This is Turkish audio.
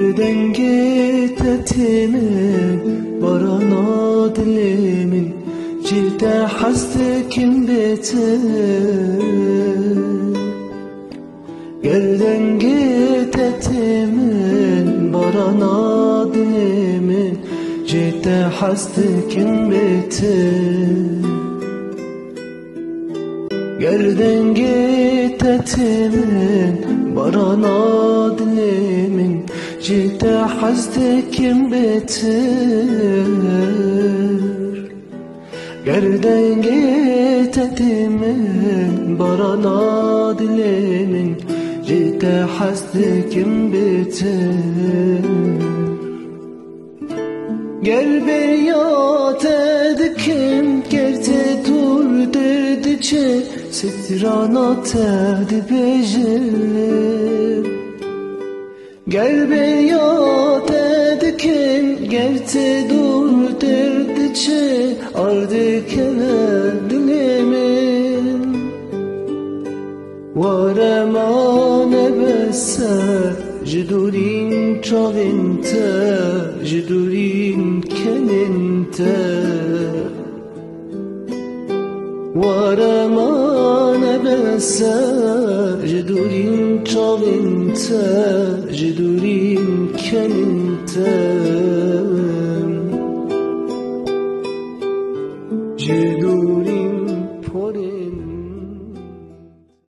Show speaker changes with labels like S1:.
S1: Gerden gitetimin barana dilimin Cide hasdikim bitir Gerden gitetimin barana dilimin Cide hasdikim bitir Gerden gitetimin barana dilimin Cide hasdikim bitir Gerden gitetimin barana dilimin Cide hasdikim bitir Gel bir yat edikim Gerte dur derdiçe Sitranat edibejim Gel bir yat edikim Gerte dur derdiçe Ardikene dilimin Varemane beser Jidurin çavinte Jidurin keninte Varemane beser Jidurin çavinte Jidurin keninte